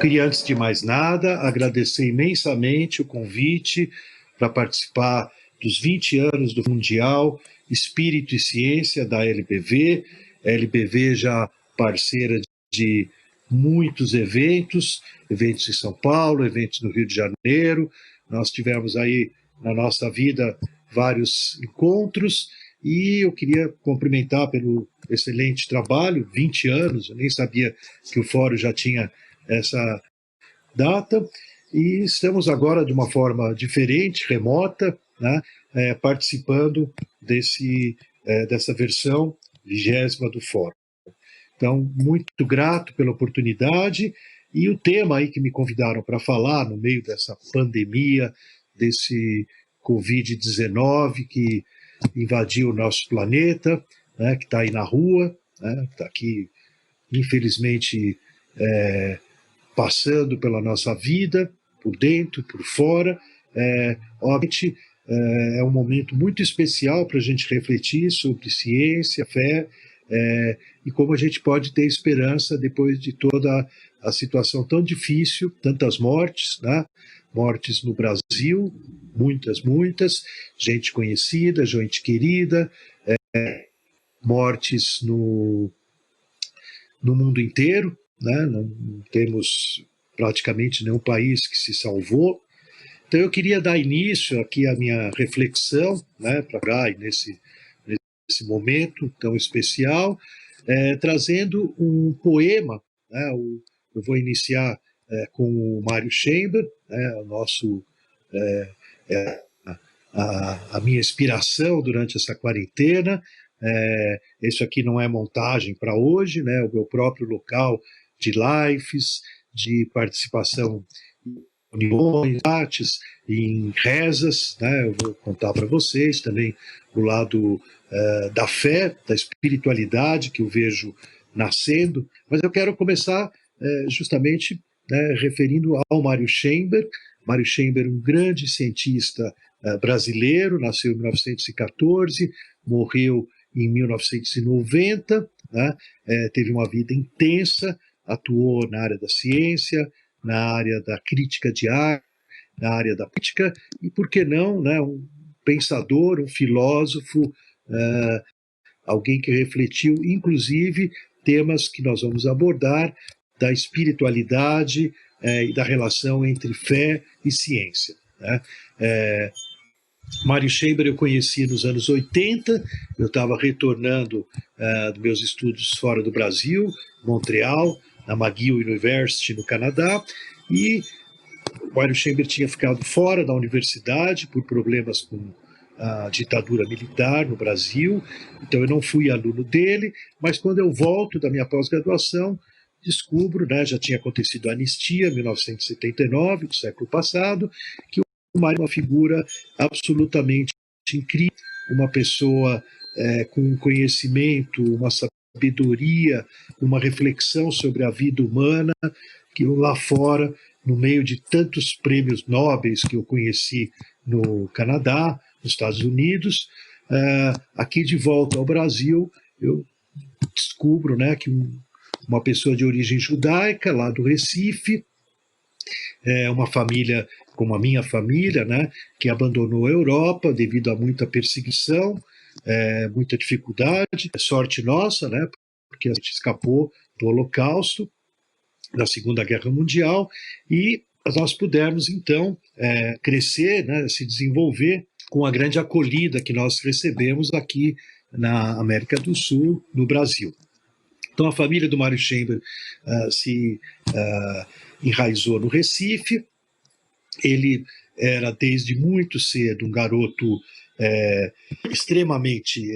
queria, antes de mais nada, agradecer imensamente o convite para participar dos 20 anos do Mundial Espírito e Ciência da LBV. A LBV já parceira de muitos eventos em São Paulo, eventos no Rio de Janeiro. Nós tivemos aí na nossa vida vários encontros e eu queria cumprimentar pelo excelente trabalho, 20 anos, eu nem sabia que o Fórum já tinha essa data, e estamos agora de uma forma diferente, remota, né, participando dessa versão 20ª do Fórum. Então, muito grato pela oportunidade, e o tema aí que me convidaram para falar no meio dessa pandemia, desse Covid-19 que invadiu o nosso planeta, né, que está aí na rua, né, está aqui, infelizmente, passando pela nossa vida, por dentro, por fora. Obviamente, é um momento muito especial para a gente refletir sobre ciência, fé, e como a gente pode ter esperança depois de toda a situação tão difícil, tantas mortes, né? Mortes no Brasil, muitas, gente conhecida, gente querida, mortes no mundo inteiro, né? Não temos praticamente nenhum país que se salvou. Então eu queria dar início aqui à minha reflexão, né, para nesse momento tão especial, trazendo um poema, né, eu vou iniciar com o Mário Chamber, né, o nosso, a minha inspiração durante essa quarentena. Isso aqui não é montagem para hoje, né, o meu próprio local de lives, de participação em reuniões, debates, em rezas, né, eu vou contar para vocês também o lado da fé, da espiritualidade que eu vejo nascendo, mas eu quero começar justamente, né, referindo ao Mário Chamber. Mário Chamber, um grande cientista brasileiro, nasceu em 1914, morreu em 1990, né, teve uma vida intensa, atuou na área da ciência, na área da crítica de arte, na área da política, e por que não, né, um pensador, um filósofo, alguém que refletiu, inclusive, temas que nós vamos abordar, da espiritualidade e da relação entre fé e ciência, né? Mário Chamber eu conheci nos anos 80, eu estava retornando dos meus estudos fora do Brasil, Montreal, na McGill University, no Canadá, e o Mário Chamber tinha ficado fora da universidade por problemas com a ditadura militar no Brasil, então eu não fui aluno dele, mas quando eu volto da minha pós-graduação, descubro, né, já tinha acontecido a anistia, em 1979, do século passado, que o Mário é uma figura absolutamente incrível, uma pessoa com um conhecimento, uma sabedoria, uma reflexão sobre a vida humana, que eu lá fora, no meio de tantos prêmios nobres que eu conheci no Canadá, nos Estados Unidos, aqui de volta ao Brasil, eu descubro, né, que uma pessoa de origem judaica, lá do Recife, uma família como a minha família, né, que abandonou a Europa devido a muita perseguição, muita dificuldade, sorte nossa, né, porque a gente escapou do Holocausto, da Segunda Guerra Mundial, e nós pudemos, então, crescer, né, se desenvolver com a grande acolhida que nós recebemos aqui na América do Sul, no Brasil. Então, a família do Mário Chamber se enraizou no Recife. Ele era, desde muito cedo, um garoto extremamente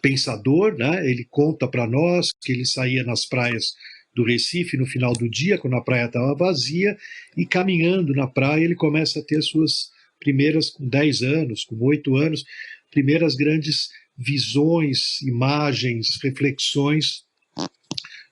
pensador, né? Ele conta para nós que ele saía nas praias do Recife no final do dia, quando a praia estava vazia, e caminhando na praia ele começa a ter as suas primeiras, com 10 anos, com 8 anos, primeiras grandes visões, imagens, reflexões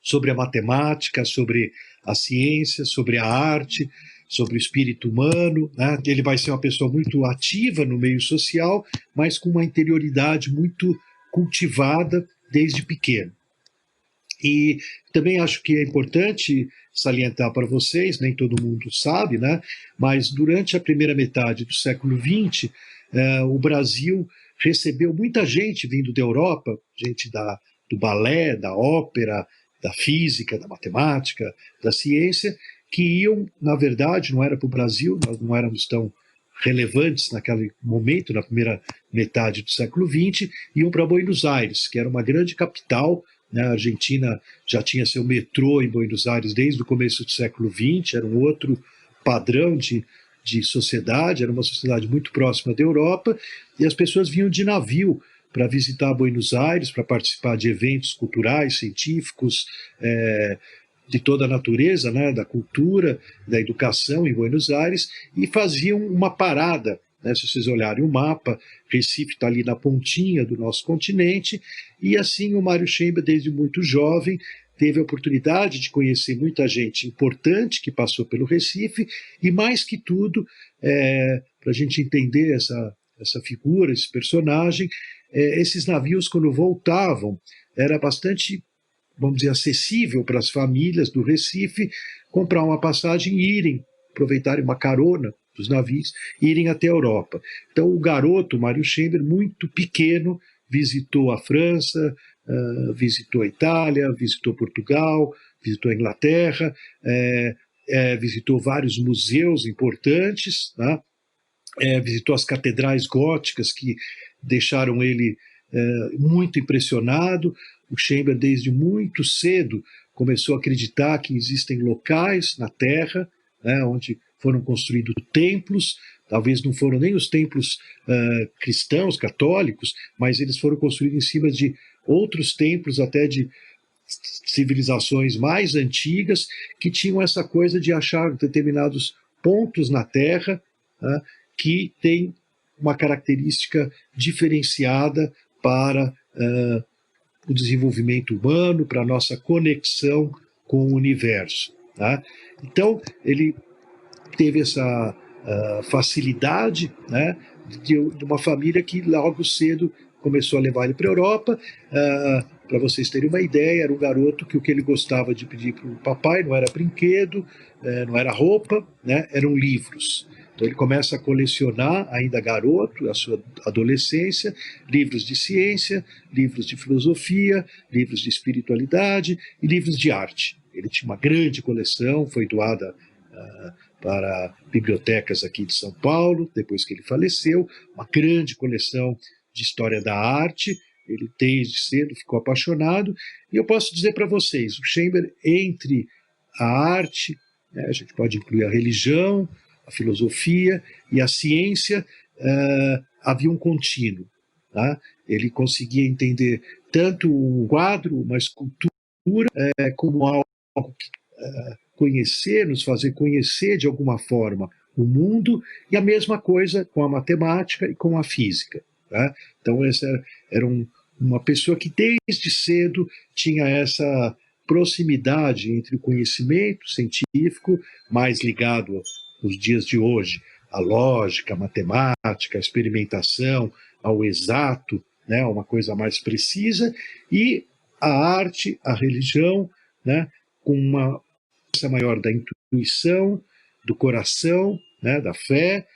sobre a matemática, sobre a ciência, sobre a arte, sobre o espírito humano, né? Ele vai ser uma pessoa muito ativa no meio social, mas com uma interioridade muito cultivada desde pequeno. E também acho que é importante salientar para vocês, nem todo mundo sabe, né? Mas durante a primeira metade do século XX, o Brasil recebeu muita gente vindo da Europa, gente do balé, da ópera, da física, da matemática, da ciência, que iam, na verdade, não era para o Brasil, nós não éramos tão relevantes naquele momento, na primeira metade do século XX, iam para Buenos Aires, que era uma grande capital, né? A Argentina já tinha seu metrô em Buenos Aires desde o começo do século XX, era um outro padrão de sociedade, era uma sociedade muito próxima da Europa, e as pessoas vinham de navio para visitar Buenos Aires, para participar de eventos culturais, científicos, de toda a natureza, né, da cultura, da educação em Buenos Aires, e faziam uma parada, né, se vocês olharem o mapa, Recife está ali na pontinha do nosso continente, e assim o Mário Chamber, desde muito jovem, teve a oportunidade de conhecer muita gente importante que passou pelo Recife, e mais que tudo, para a gente entender essa figura, esse personagem, esses navios, quando voltavam, era bastante, vamos dizer, acessível para as famílias do Recife comprar uma passagem e irem, aproveitarem uma carona dos navios e irem até a Europa. Então o garoto, Mário Chamber, muito pequeno, visitou a França, visitou a Itália, visitou Portugal, visitou a Inglaterra, visitou vários museus importantes, né? Visitou as catedrais góticas que deixaram ele muito impressionado. O Chamber, desde muito cedo, começou a acreditar que existem locais na Terra, né, onde foram construídos templos, talvez não foram nem os templos cristãos, católicos, mas eles foram construídos em cima de outros templos, até de civilizações mais antigas, que tinham essa coisa de achar determinados pontos na Terra, né, que tem uma característica diferenciada para o desenvolvimento humano, para a nossa conexão com o universo. Tá? Então, ele teve essa facilidade, né, de uma família que logo cedo começou a levar ele para a Europa. Para vocês terem uma ideia, era um garoto que o que ele gostava de pedir para o papai não era brinquedo, não era roupa, né, eram livros. Então ele começa a colecionar, ainda garoto, a sua adolescência, livros de ciência, livros de filosofia, livros de espiritualidade e livros de arte. Ele tinha uma grande coleção, foi doada para bibliotecas aqui de São Paulo, depois que ele faleceu, uma grande coleção de história da arte. Ele desde cedo ficou apaixonado, e eu posso dizer para vocês, o Chamber, entre a arte, né, a gente pode incluir a religião, a filosofia e a ciência, havia um contínuo. Tá? Ele conseguia entender tanto um quadro, uma escultura, como algo que conhecer, nos fazer conhecer de alguma forma o mundo, e a mesma coisa com a matemática e com a física. Tá? Então essa era uma pessoa que desde cedo tinha essa proximidade entre o conhecimento científico, mais ligado nos dias de hoje, a lógica, a matemática, a experimentação, ao exato, né, uma coisa mais precisa, e a arte, a religião, né, com uma força maior da intuição, do coração, né, da fé,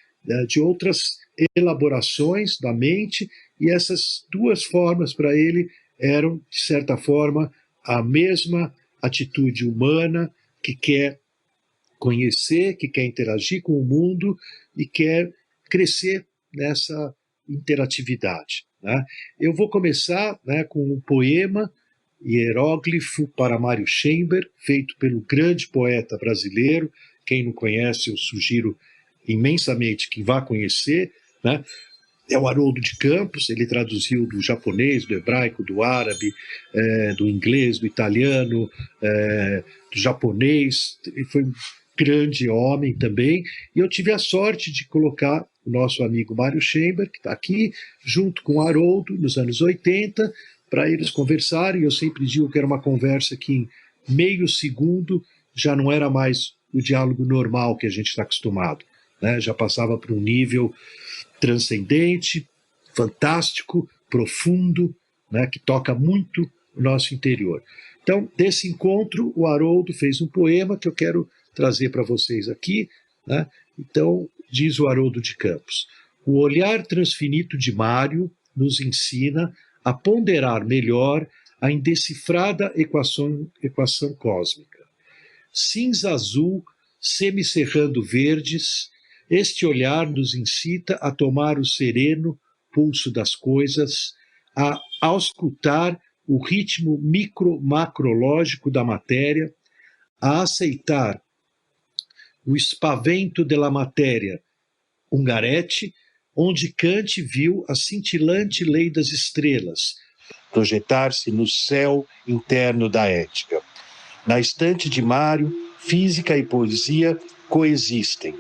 de outras elaborações da mente, e essas duas formas para ele eram, de certa forma, a mesma atitude humana que quer conhecer, que quer interagir com o mundo e quer crescer nessa interatividade. Né? Eu vou começar, né, com um poema, Hieróglifo para Mário Chamber, feito pelo grande poeta brasileiro. Quem não conhece, eu sugiro imensamente que vá conhecer. Né? É o Haroldo de Campos, ele traduziu do japonês, do hebraico, do árabe, do inglês, do italiano, do japonês. Ele foi um grande homem também, e eu tive a sorte de colocar o nosso amigo Mário Chamber, que está aqui, junto com o Haroldo, nos anos 80, para eles conversarem. Eu sempre digo que era uma conversa que em meio segundo já não era mais o diálogo normal que a gente está acostumado, né? Já passava para um nível transcendente, fantástico, profundo, né, que toca muito o nosso interior. Então, desse encontro, o Haroldo fez um poema que eu quero trazer para vocês aqui, né? Então, diz o Haroldo de Campos: o olhar transfinito de Mário nos ensina a ponderar melhor a indecifrada equação cósmica. Cinza-azul, semicerrando verdes, este olhar nos incita a tomar o sereno pulso das coisas, a auscultar o ritmo micro-macrológico da matéria, a aceitar o espavento da matéria, Ungaretti, onde Kant viu a cintilante lei das estrelas projetar-se no céu interno da ética. Na estante de Mário, física e poesia coexistem,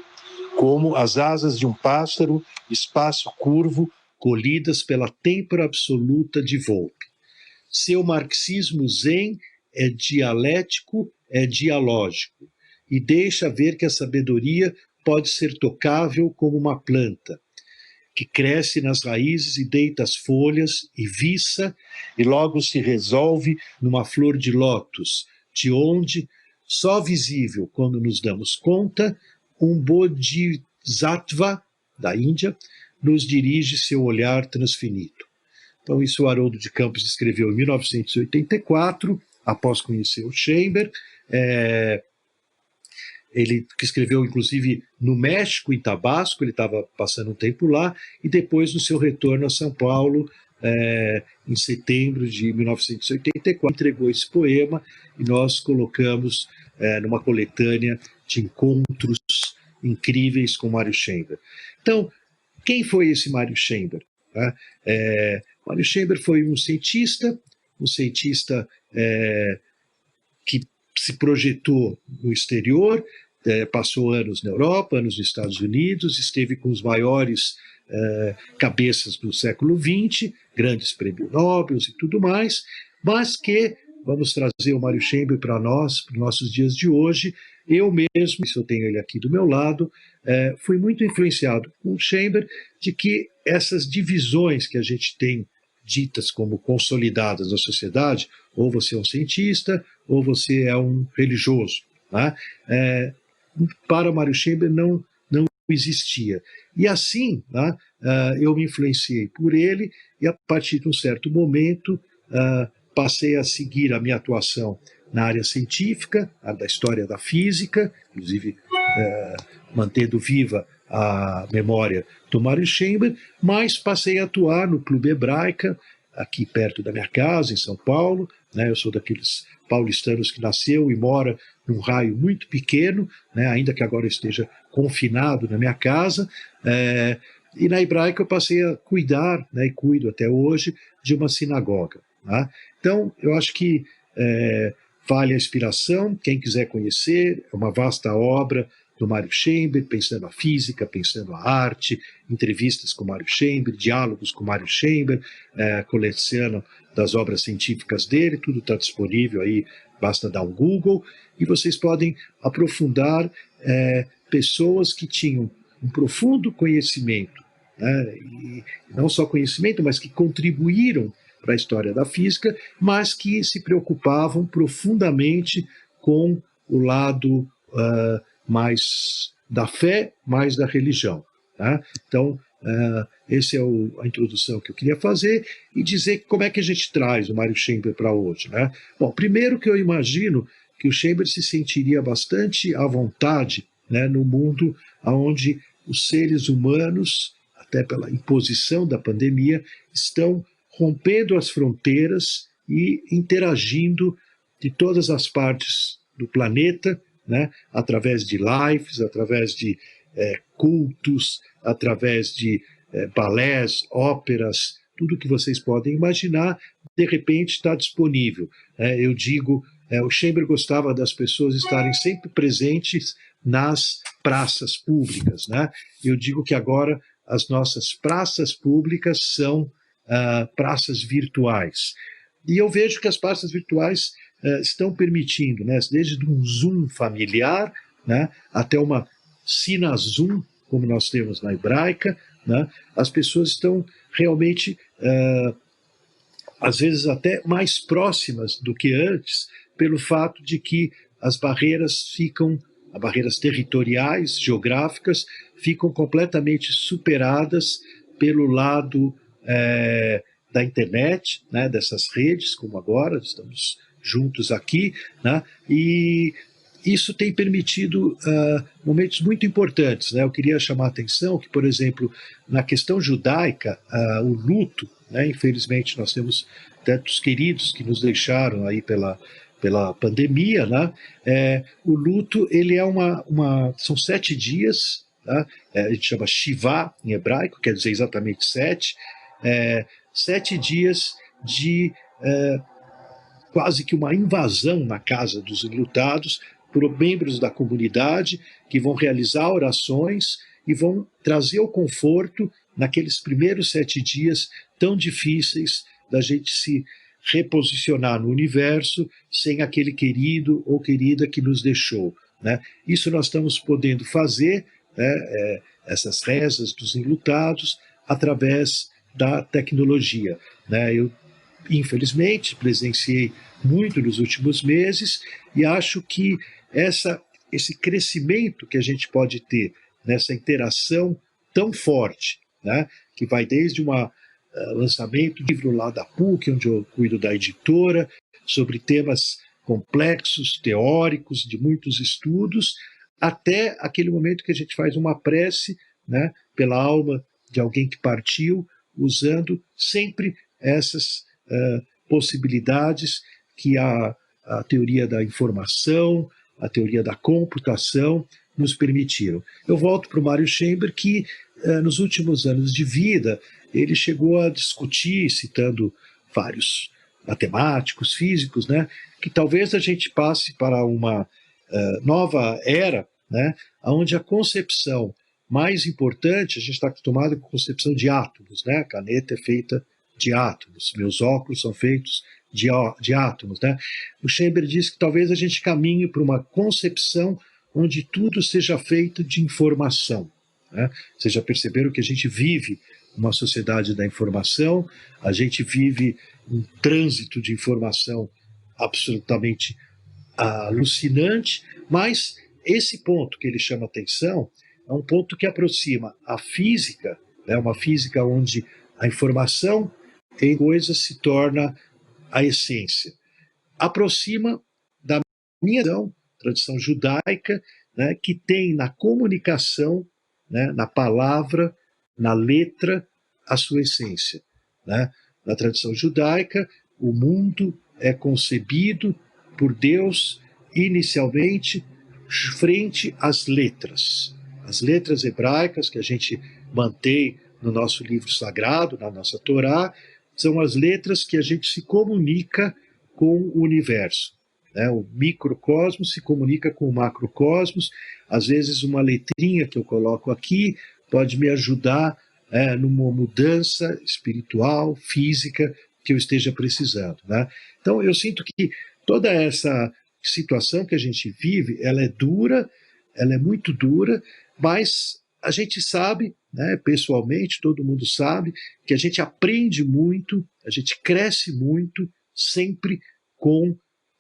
como as asas de um pássaro, espaço curvo, colhidas pela têmpora absoluta de Volpe. Seu marxismo zen é dialético, é dialógico, e deixa ver que a sabedoria pode ser tocável como uma planta, que cresce nas raízes e deita as folhas, e viça, e logo se resolve numa flor de lótus, de onde, só visível quando nos damos conta, um Bodhisattva, da Índia, nos dirige seu olhar transfinito. Então, isso o Haroldo de Campos escreveu em 1984, após conhecer o Chamber. Ele escreveu, inclusive, no México, em Tabasco, ele estava passando um tempo lá, e depois, no seu retorno a São Paulo, em setembro de 1984, entregou esse poema, e nós colocamos numa coletânea de encontros incríveis com Mário Chamber. Então, quem foi esse Mário Chamber? Mário Chamber foi um cientista que se projetou no exterior, passou anos na Europa, anos nos Estados Unidos, esteve com os maiores cabeças do século XX, grandes prêmios Nobel e tudo mais, mas que, vamos trazer o Mário Chamber para nós, para os nossos dias de hoje, eu mesmo, se eu tenho ele aqui do meu lado, fui muito influenciado com o Chamber de que essas divisões que a gente tem ditas como consolidadas na sociedade, ou você é um cientista, ou você é um religioso. Né? Para Mário Chamber não existia. E assim, né, eu me influenciei por ele, e a partir de um certo momento passei a seguir a minha atuação na área científica, da história da física, inclusive mantendo viva a memória do Mário Chamber, mas passei a atuar no Clube Hebraica, aqui perto da minha casa, em São Paulo. Né? Eu sou daqueles paulistanos que nasceu e mora num raio muito pequeno, né? Ainda que agora eu esteja confinado na minha casa. E na Hebraica eu passei a cuidar, né, e cuido até hoje, de uma sinagoga. Tá? Então, eu acho que vale a inspiração, quem quiser conhecer, é uma vasta obra do Mário Chamber, pensando a física, pensando a arte, entrevistas com Mário Chamber, diálogos com Mário Chamber, colecionando das obras científicas dele, tudo está disponível aí, basta dar um Google, e vocês podem aprofundar pessoas que tinham um profundo conhecimento, né, e não só conhecimento, mas que contribuíram para a história da física, mas que se preocupavam profundamente com o lado mais da fé, mais da religião. Tá? Então, essa é a introdução que eu queria fazer, e dizer como é que a gente traz o Mário Chamber para hoje. Né? Bom, primeiro que eu imagino que o Chamber se sentiria bastante à vontade, né, no mundo onde os seres humanos, até pela imposição da pandemia, estão rompendo as fronteiras e interagindo de todas as partes do planeta, né, através de lives, através de cultos, através de balés, óperas, tudo que vocês podem imaginar, de repente está disponível. Eu digo, o Chamber gostava das pessoas estarem sempre presentes nas praças públicas. Né? Eu digo que agora as nossas praças públicas são praças virtuais. E eu vejo que as praças virtuais estão permitindo, né, desde um Zoom familiar, né, até uma Sina Zoom, como nós temos na Hebraica, né, as pessoas estão realmente às vezes até mais próximas do que antes, pelo fato de que as barreiras territoriais, geográficas, ficam completamente superadas pelo lado da internet, né, dessas redes, como agora, estamos juntos aqui, né, e isso tem permitido momentos muito importantes, né? Eu queria chamar a atenção que, por exemplo, na questão judaica, o luto, né? Infelizmente nós temos tantos queridos que nos deixaram aí pela pandemia, né? O luto, ele é são 7 dias, tá? A gente chama Shivá em hebraico, quer dizer exatamente 7, 7 dias de quase que uma invasão na casa dos enlutados por membros da comunidade que vão realizar orações e vão trazer o conforto naqueles primeiros 7 dias tão difíceis da gente se reposicionar no universo sem aquele querido ou querida que nos deixou, né? Isso nós estamos podendo fazer, né, essas rezas dos enlutados, através da tecnologia, né? Eu, infelizmente, presenciei muito nos últimos meses e acho que esse crescimento que a gente pode ter nessa interação tão forte, né, que vai desde lançamento de livro lá da PUC, onde eu cuido da editora, sobre temas complexos, teóricos, de muitos estudos, até aquele momento que a gente faz uma prece, né, pela alma de alguém que partiu, usando sempre essas possibilidades que a teoria da informação, a teoria da computação nos permitiram. Eu volto para o Mário Chamber, que nos últimos anos de vida ele chegou a discutir, citando vários matemáticos, físicos, né, que talvez a gente passe para uma nova era, né, onde a concepção mais importante, a gente está acostumado com a concepção de átomos, né, a caneta é feita de átomos, meus óculos são feitos de átomos, né? O Chamber diz que talvez a gente caminhe para uma concepção onde tudo seja feito de informação, né? Vocês já perceberam que a gente vive uma sociedade da informação, a gente vive um trânsito de informação absolutamente alucinante, mas esse ponto que ele chama atenção é um ponto que aproxima a física, né, uma física onde a informação em coisas se torna a essência. Aproxima da minha tradição judaica, né, que tem na comunicação, né, na palavra, na letra, a sua essência, né? Na tradição judaica, o mundo é concebido por Deus inicialmente frente às letras. As letras hebraicas que a gente mantém no nosso livro sagrado, na nossa Torá, são as letras que a gente se comunica com o universo, né? O microcosmos se comunica com o macrocosmos. Às vezes uma letrinha que eu coloco aqui pode me ajudar numa mudança espiritual, física, que eu esteja precisando, né? Então eu sinto que toda essa situação que a gente vive, ela é dura, ela é muito dura, mas a gente sabe, né, pessoalmente, todo mundo sabe, que a gente aprende muito, a gente cresce muito, sempre com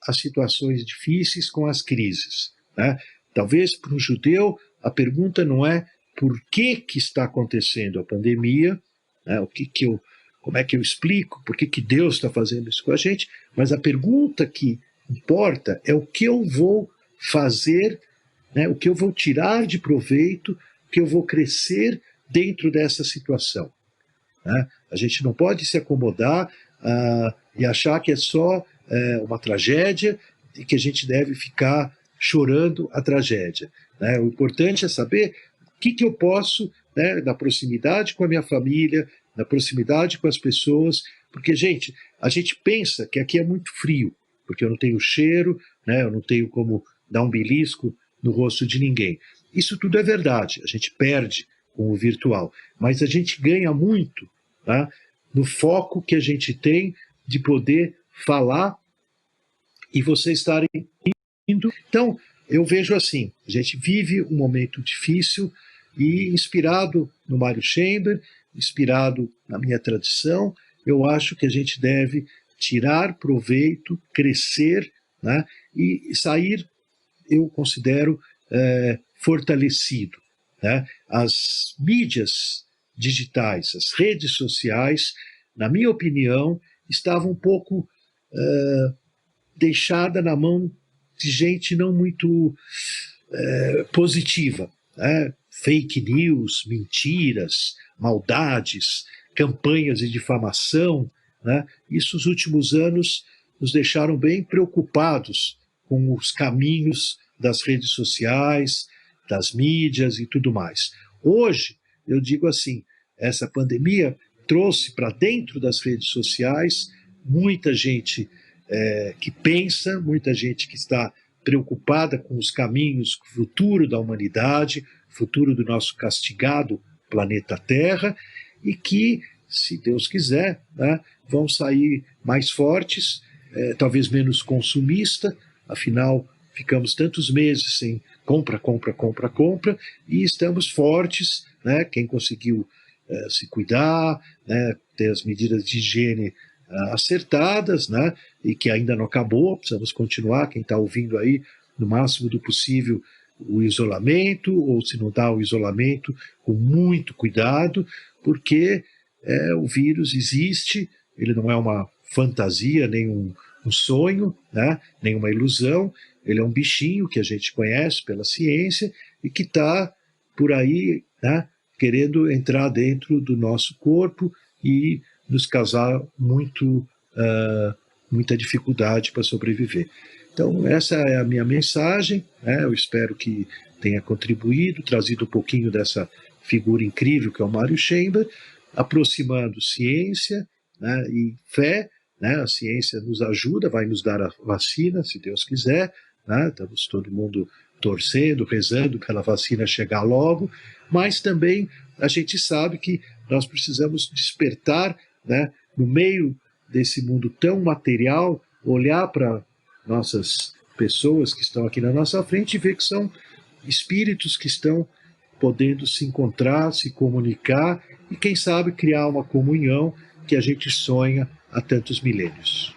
as situações difíceis, com as crises, né? Talvez para um judeu a pergunta não é por que está acontecendo a pandemia, né, como é que eu explico, por que Deus está fazendo isso com a gente, mas a pergunta que importa é o que eu vou fazer, né, o que eu vou tirar de proveito, o que eu vou crescer dentro dessa situação, né? A gente não pode se acomodar e achar que é só uma tragédia e que a gente deve ficar chorando a tragédia, né? O importante é saber o que eu posso, né, na proximidade com a minha família, na proximidade com as pessoas, porque, gente, a gente pensa que aqui é muito frio, porque eu não tenho cheiro, né, eu não tenho como dar um belisco no rosto de ninguém. Isso tudo é verdade, a gente perde com o virtual, mas a gente ganha muito, tá, no foco que a gente tem de poder falar e vocês estarem indo. Então, eu vejo assim, a gente vive um momento difícil e inspirado no Mário Chamber, inspirado na minha tradição, eu acho que a gente deve tirar proveito, crescer, né, e sair, eu considero, fortalecido, né? As mídias digitais, as redes sociais, na minha opinião, estavam um pouco deixada na mão de gente não muito positiva, né? Fake news, mentiras, maldades, campanhas de difamação, né? Isso, os últimos anos, nos deixaram bem preocupados com os caminhos das redes sociais, das mídias e tudo mais. Hoje, eu digo assim, essa pandemia trouxe para dentro das redes sociais muita gente que pensa, muita gente que está preocupada com os caminhos, com o futuro da humanidade, futuro do nosso castigado planeta Terra, e que, se Deus quiser, né, vão sair mais fortes, talvez menos consumista, afinal, ficamos tantos meses sem compra, compra, compra, compra, e estamos fortes, né, quem conseguiu se cuidar, né, ter as medidas de higiene acertadas, né, e que ainda não acabou, precisamos continuar, quem está ouvindo aí, no máximo do possível, o isolamento, ou se não dá o isolamento, com muito cuidado, porque o vírus existe, ele não é uma fantasia, nem um sonho, né, nem uma ilusão, ele é um bichinho que a gente conhece pela ciência e que está por aí, né, querendo entrar dentro do nosso corpo e nos causar muita dificuldade para sobreviver. Então, essa é a minha mensagem, né? Eu espero que tenha contribuído, trazido um pouquinho dessa figura incrível que é o Mário Chamber, aproximando ciência, né, e fé, né? A ciência nos ajuda, vai nos dar a vacina, se Deus quiser, né? Estamos todo mundo torcendo, rezando para a vacina chegar logo, mas também a gente sabe que nós precisamos despertar, né, no meio desse mundo tão material, olhar para nossas pessoas que estão aqui na nossa frente e ver que são espíritos que estão podendo se encontrar, se comunicar e, quem sabe, criar uma comunhão que a gente sonha há tantos milênios.